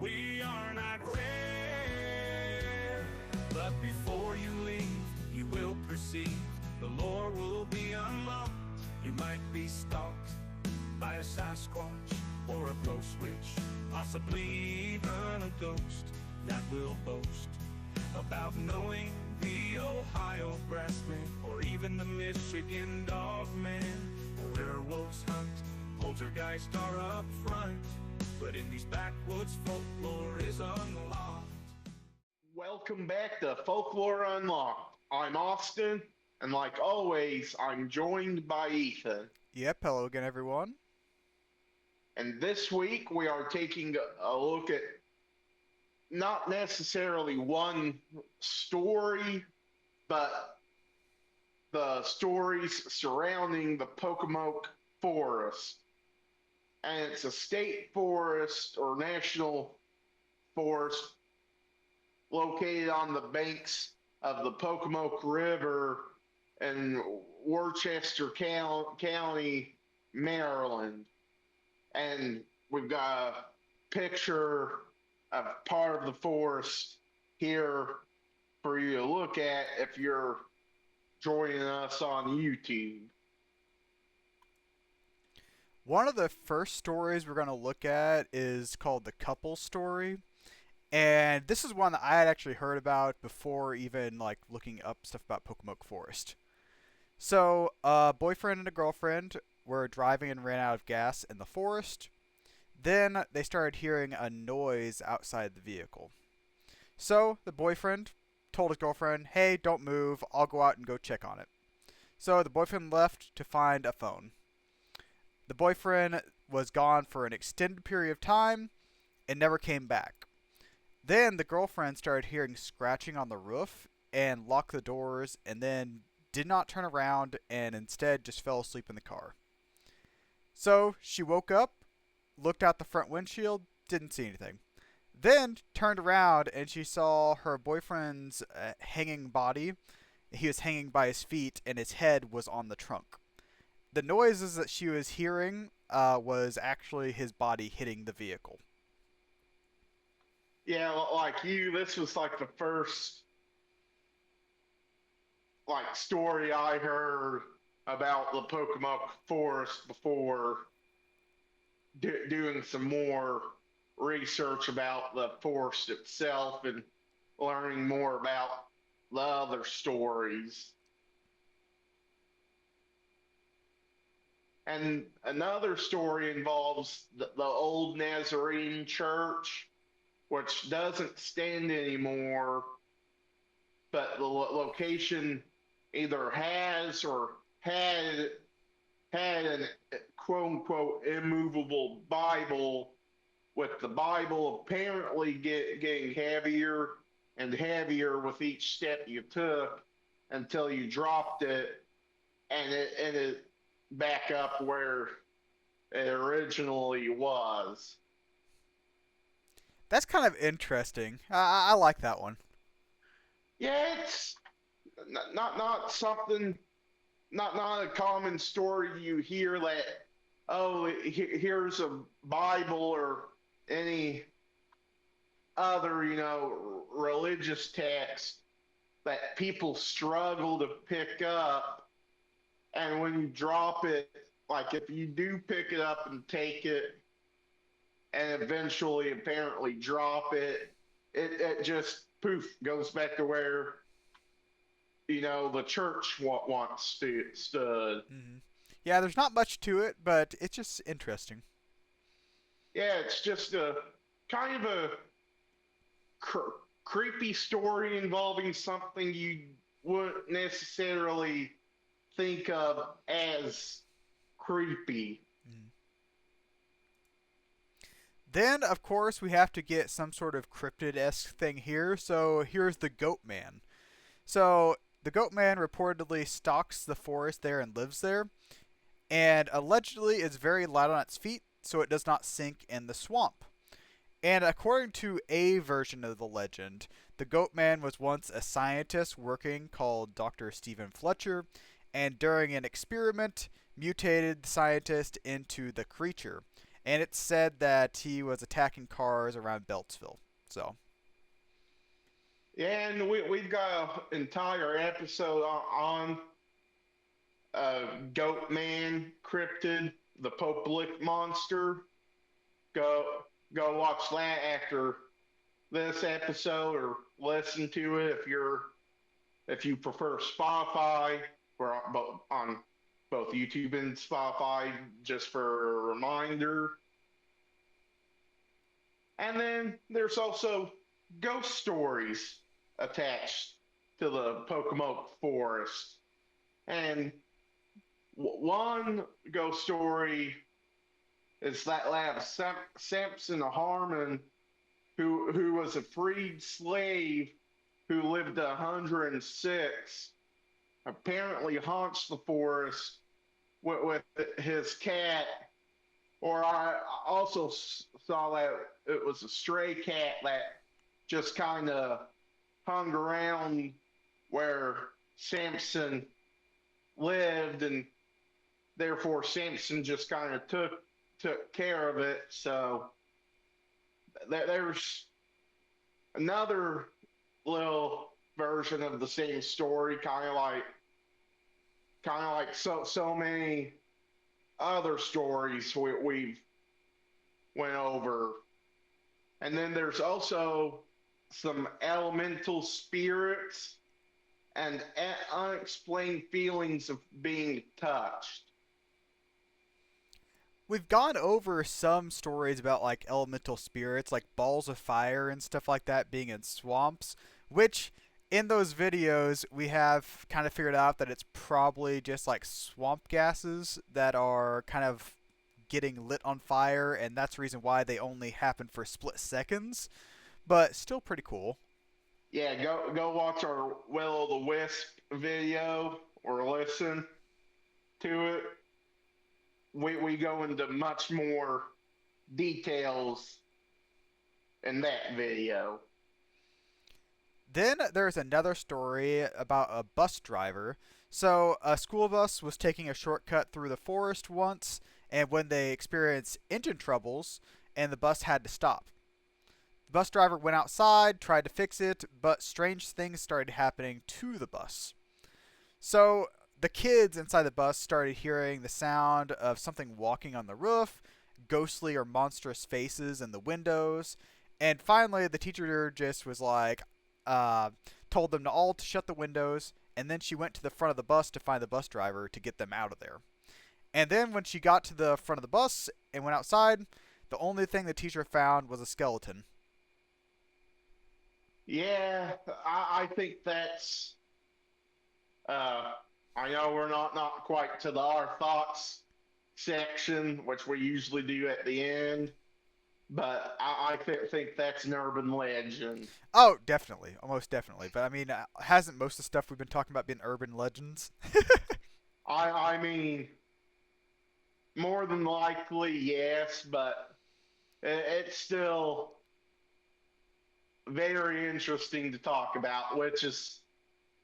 we are not rare. But before you leave, you will perceive the lore will be unlocked. You might be stalked by a Sasquatch or a ghost witch, possibly even a ghost that will boast about knowing the Ohio grassman or even the Michigan dogman. Werewolves hunt, poltergeists are up front, but in these backwoods folklore is unlocked. Welcome back to Folklore Unlocked. I'm Austin, and like always, I'm joined by Ethan. Yep, hello again, everyone. And this week, we are taking a look at not necessarily one story, but the stories surrounding the Pocomoke Forest. And it's a state forest or national forest located on the banks of the Pocomoke River in Worcester County, Maryland. And we've got a picture of part of the forest here for you to look at if you're joining us on YouTube. One of the first stories we're going to look at is called the couple story. And this is one that I had actually heard about before even like looking up stuff about Pocomoke Forest. So, a boyfriend and a girlfriend were driving and ran out of gas in the forest. Then they started hearing a noise outside the vehicle. So, the boyfriend told his girlfriend, "Hey, don't move, I'll go out and go check on it." So, the boyfriend left to find a phone. The boyfriend was gone for an extended period of time and never came back. Then the girlfriend started hearing scratching on the roof and locked the doors and then did not turn around and instead just fell asleep in the car. So she woke up, looked out the front windshield, didn't see anything. Then turned around and she saw her boyfriend's hanging body. He was hanging by his feet and his head was on the trunk. The noises that she was hearing was actually his body hitting the vehicle. Yeah, like you, this was like the first like story I heard about the Pocomoke Forest before doing some more research about the forest itself and learning more about the other stories. And another story involves the old Nazarene church, which doesn't stand anymore, but the location either has or had an quote unquote immovable Bible, with the Bible apparently getting heavier and heavier with each step you took until you dropped it and it back up where it originally was. That's kind of interesting. I like that one. Yeah, it's not something, not a common story you hear that, oh, here's a Bible or any other, religious text that people struggle to pick up. And when you drop it, like if you do pick it up and take it and eventually apparently drop it, it just poof goes back to where the church once stood. Hmm. Yeah, there's not much to it, but it's just interesting. Yeah, it's just a kind of a creepy story involving something you wouldn't necessarily think of as creepy. Mhm. Then, of course, we have to get some sort of cryptid-esque thing here. So here's the Goatman. So the Goatman reportedly stalks the forest there and lives there, and allegedly is very light on its feet, so it does not sink in the swamp. And according to a version of the legend, the Goatman was once a scientist working called Dr. Stephen Fletcher, and during an experiment, mutated the scientist into the creature. and it said that he was attacking cars around Beltsville. So And we've got an entire episode on Goatman cryptid, the Pocomoke monster. Go go watch that after this episode, or listen to it if you prefer Spotify. We're on both YouTube and Spotify, just for a reminder. And then there's also ghost stories attached to the Pocomoke Forest. And one ghost story is that lad Samson Harmon, who was a freed slave who lived to 106, apparently haunts the forest with his cat. Or I also saw that it was a stray cat that just kind of hung around where Samson lived, and therefore Samson just kind of took care of it. So there's another little version of the same story, kind of like so many other stories we've went over. And then there's also some elemental spirits and unexplained feelings of being touched. we've gone over some stories about like elemental spirits, like balls of fire and stuff like that being in swamps, which in those videos we have kind of figured out that it's probably just like swamp gases that are kind of getting lit on fire, and that's the reason why they only happen for split seconds, but still pretty cool. Yeah, go watch our Will o' the Wisp video or listen to it. We go into much more details in that video. Then there's another story about a bus driver. So, a school bus was taking a shortcut through the forest once, and when they experienced engine troubles, and the bus had to stop. The bus driver went outside, tried to fix it, but strange things started happening to the bus. So, the kids inside the bus started hearing the sound of something walking on the roof, ghostly or monstrous faces in the windows, and finally the teacher just was like, uh, told them all to shut the windows, and then she went to the front of the bus to find the bus driver to get them out of there. And then when she got to the front of the bus and went outside, the only thing the teacher found was a skeleton. Yeah, I think that's. Uh, I know we're not quite to the our thoughts section, which we usually do at the end, but I think that's an urban legend. Oh, definitely, almost definitely. But I mean, hasn't most of the stuff we've been talking about been urban legends? I mean, more than likely, yes, but it's still very interesting to talk about, which is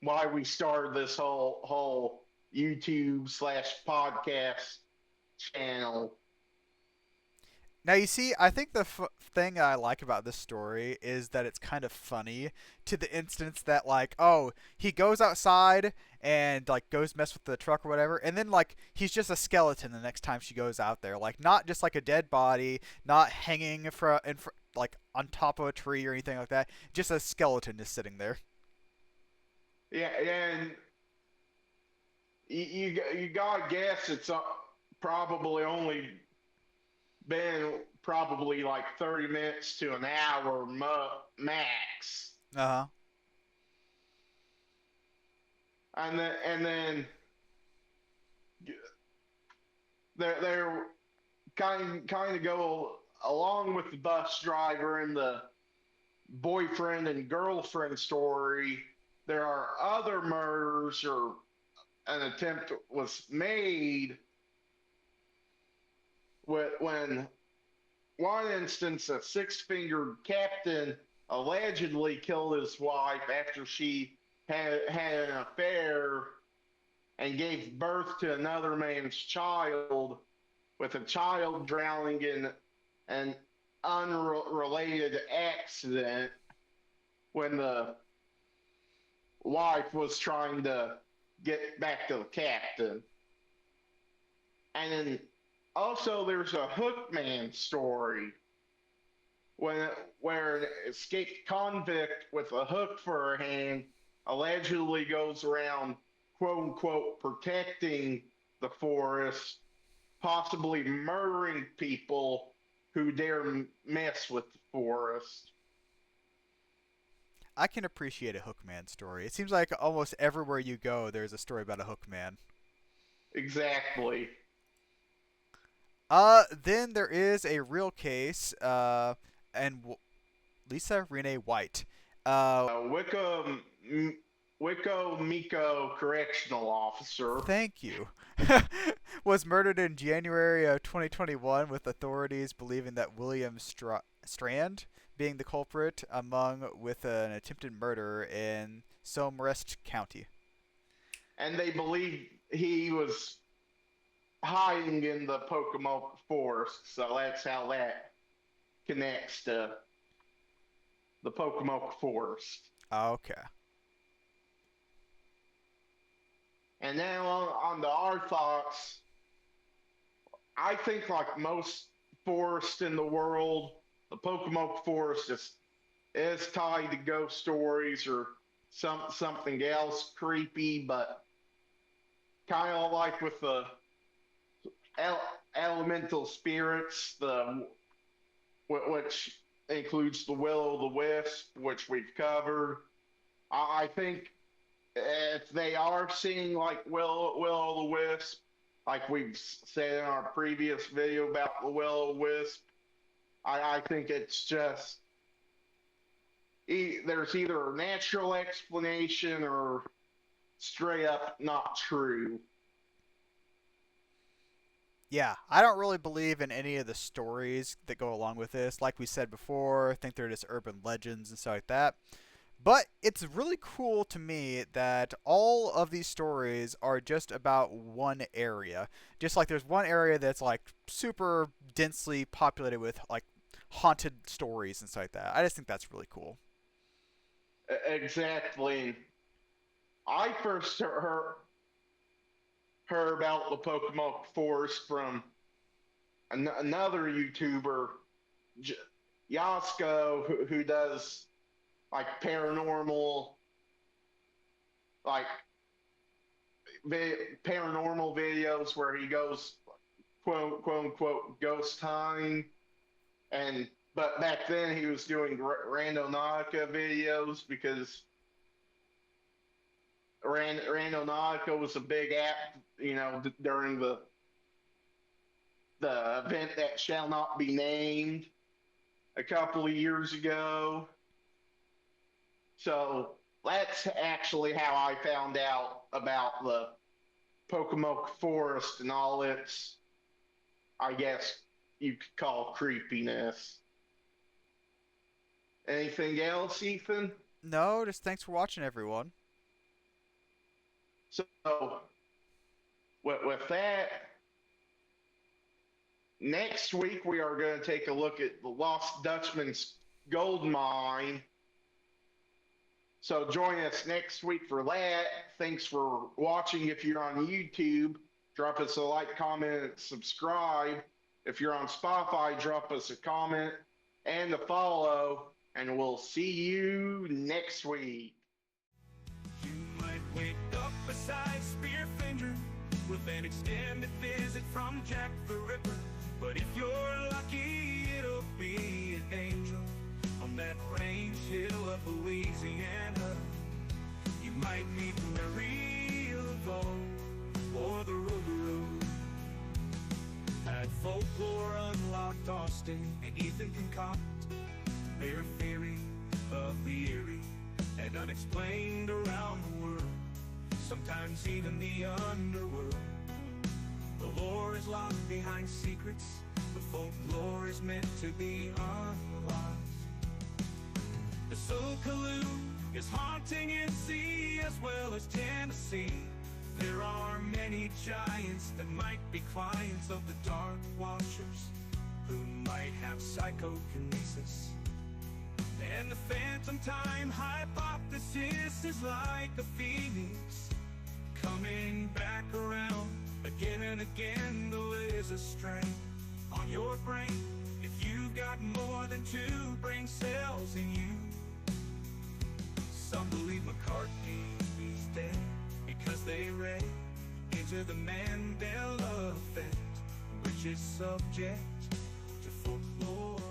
why we started this whole YouTube/podcast channel. Now, you see, I think the thing I like about this story is that it's kind of funny to the instance that, like, oh, he goes outside and, like, goes mess with the truck or whatever, and then, like, he's just a skeleton the next time she goes out there. Like, not just, like, a dead body, not hanging like, on top of a tree or anything like that. Just a skeleton just sitting there. Yeah, and you gotta guess it's probably only been probably like 30 minutes to an hour max. Uh-huh. And then they're kind of go along with the bus driver and the boyfriend and girlfriend story. There are other murders, or an attempt was made when one instance a six-fingered captain allegedly killed his wife after she had an affair and gave birth to another man's child, with a child drowning in an unrelated accident when the wife was trying to get back to the captain. And then also there's a Hookman story when where an escaped convict with a hook for her hand allegedly goes around quote unquote protecting the forest, possibly murdering people who dare mess with the forest. I can appreciate a Hookman story. It seems like almost everywhere you go, there's a story about a Hookman. Exactly. Then there is a real case, and Lisa Renee White. Wicca Wicco Miko correctional officer. Thank you. Was murdered in January of 2021, with authorities believing that William Strand being the culprit, among with an attempted murder in Somerset County. And they believe he was hiding in the Pocomoke Forest, so that's how that connects to the Pocomoke Forest. Okay. And now on to our thoughts. I think, like most forests in the world, the Pocomoke Forest is tied to ghost stories or something else creepy, but kind of like with the elemental spirits, which includes the will-o'-the-wisp, which we've covered. I think if they are seeing like will-o'-the-wisp, like we've said in our previous video about the will-o'-wisp, I think it's just there's either a natural explanation or straight up not true. Yeah, I don't really believe in any of the stories that go along with this. Like we said before, I think they're just urban legends and stuff like that. But it's really cool to me that all of these stories are just about one area. Just like there's one area that's like super densely populated with like haunted stories and stuff like that. I just think that's really cool. Exactly. I first heard about the Pocomoke Forest from another YouTuber, Yasko, who does like paranormal, like paranormal videos where he goes quote unquote ghost hunting, and but back then he was doing Randonautica videos because Randonautica was a big app, during the event that shall not be named a couple of years ago. So that's actually how I found out about the Pocomoke Forest and all its, I guess you could call creepiness. Anything else, Ethan? No, just thanks for watching, everyone. So, with that, next week we are going to take a look at the Lost Dutchman's gold mine. So join us next week for that. Thanks for watching. If you're on YouTube, drop us a like, comment, and subscribe. If you're on Spotify, drop us a comment and a follow, and we'll see you next week. You might wake up beside Spearfinger with an extended visit from Jack the Ripper. But if you're lucky, it'll be an angel on that range hill of Louisiana. You might meet Mary Laveau or the Road. At Folklore Unlocked, Austin and Ethan concoct their theory of the eerie and unexplained around the world, sometimes even the underworld. The lore is locked behind secrets, but folklore is meant to be unlocked. The Sokaloo is haunting NC as well as Tennessee. There are many giants that might be clients of the Dark Watchers, who might have psychokinesis. And the phantom time hypothesis is like a phoenix, coming back around again and again. The laser strain on your brain if you got more than 2 brain cells in you. Some believe McCartney's dead because they read into the Mandela effect, which is subject to folklore